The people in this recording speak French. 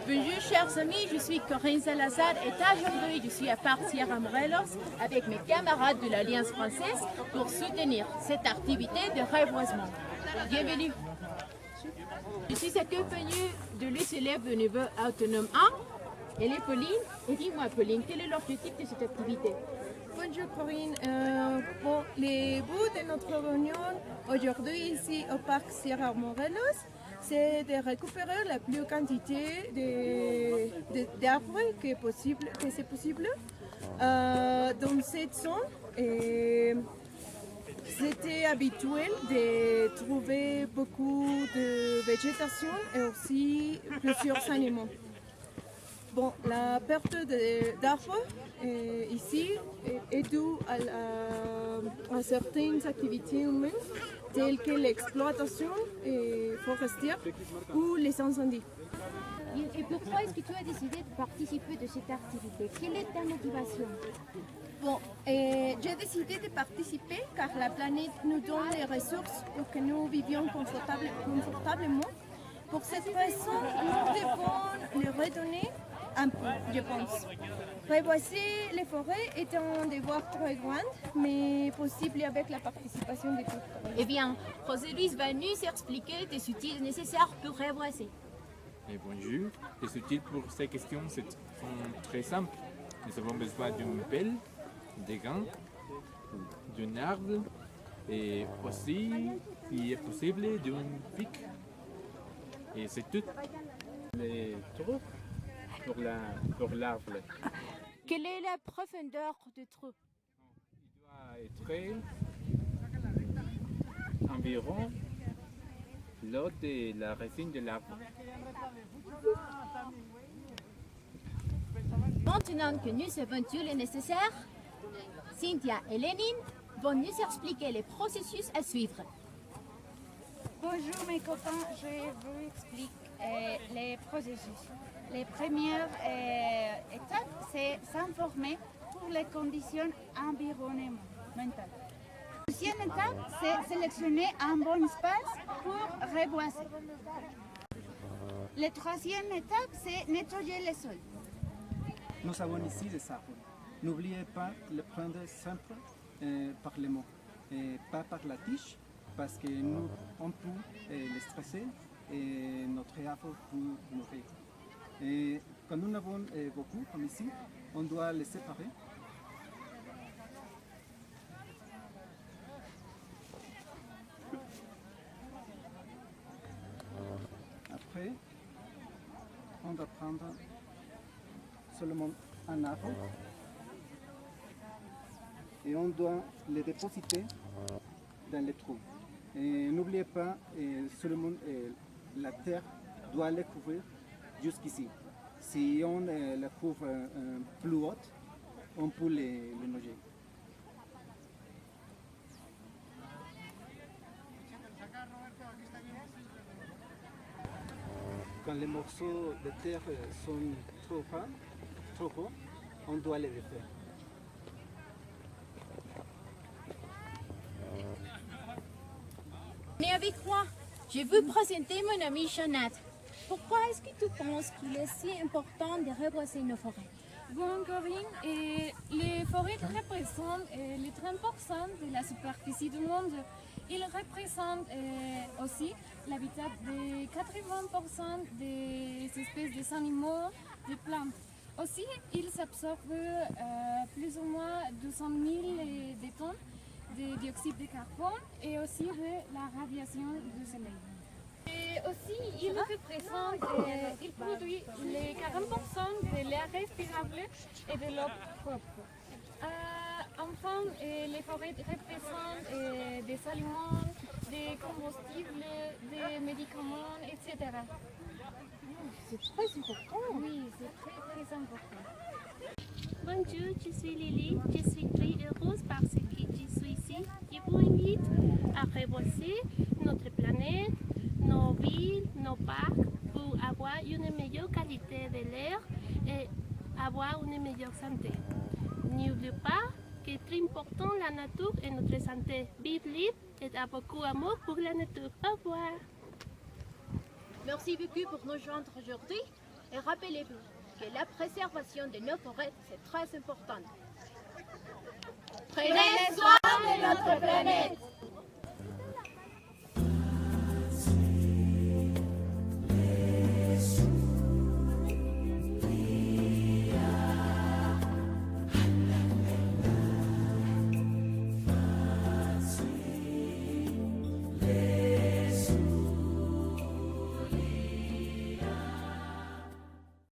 Bonjour chers amis, je suis Corinne Salazar et aujourd'hui je suis à Sierra Morelos avec mes camarades de l'Alliance française pour soutenir cette activité de reboisement. Bienvenue. Je suis accompagnée de l'élève de niveau autonome 1, elle est Pauline. Et dis-moi Pauline, quel est l'objectif de cette activité? Bonjour Corinne, le but de notre réunion aujourd'hui ici au parc Sierra Morelos, c'est de récupérer la plus quantité d'arbres que c'est possible dans cette zone. C'était habituel de trouver beaucoup de végétation et aussi plusieurs animaux. Bon, la perte d'arbres ici est due à certaines activités humaines telles que l'exploitation forestière ou les incendies. Et pourquoi est-ce que tu as décidé de participer de cette activité? Quelle est ta motivation? Bon, j'ai décidé de participer car la planète nous donne les ressources pour que nous vivions confortablement. Pour cette raison, nous devons les redonner un peu, je pense. Reboiser les forêts est un devoir très grand, mais possible avec la participation de tous. Eh bien, José Luis va nous expliquer des outils nécessaires pour reboiser. Et bonjour, les outils pour ces questions sont très simples. Nous avons besoin d'une pelle, des gants, d'un arbre et aussi, s'il est possible, d'une pique. Et c'est tout. Les trous pour l'arbre. Quelle est la profondeur du trou? Il doit être environ l'eau de la racine de l'arbre. Maintenant que nous savons tout le nécessaire, Cynthia et Lénine vont nous expliquer les processus à suivre. Bonjour mes copains, je vous explique les processus. La première étape, c'est s'informer pour les conditions environnementales. La deuxième étape, c'est sélectionner un bon espace pour reboiser. La troisième étape, c'est nettoyer les sols. Nous avons ici des arbres. N'oubliez pas de le prendre simple par les mots, et pas par la tige, parce que nous, on peut les stresser et notre arbre peut mourir. Et quand nous en avons beaucoup, comme ici, on doit les séparer. Après, on va prendre seulement un arbre et on doit les dépositer dans les trous. Et n'oubliez pas, seulement la terre doit les couvrir jusqu'ici. Si on la couvre plus haute, on peut les manger. Quand les morceaux de terre sont trop hauts, on doit les défaire. Venez avec moi, je vais vous présenter mon ami Jeannette. Pourquoi est-ce que tu penses qu'il est si important de reboiser nos forêts? Bon, Corinne, les forêts représentent les 30% de la superficie du monde. Ils représentent aussi l'habitat de 80% des espèces d'animaux, des plantes. Aussi, ils absorbent plus ou moins 200 000 tonnes de dioxyde de carbone et aussi de la radiation du soleil. Et aussi, ils produisent les 40% de l'air respirable et de l'eau propre. Enfin, les forêts représentent des aliments, des combustibles, des médicaments, etc. C'est très important. Oui, c'est très, très important. Bonjour, je suis Lily. Je suis très heureuse parce que je suis ici. Je vous invite à reboiser notre planète, nos villes, nos parcs pour avoir une meilleure qualité de l'air et avoir une meilleure santé. N'oubliez pas que c'est très important la nature et notre santé. Vive libre et à beaucoup d'amour pour la nature. Au revoir. Merci beaucoup pour nous joindre aujourd'hui. Et rappelez-vous que la préservation de nos forêts, c'est très important. Prenez soin de notre planète.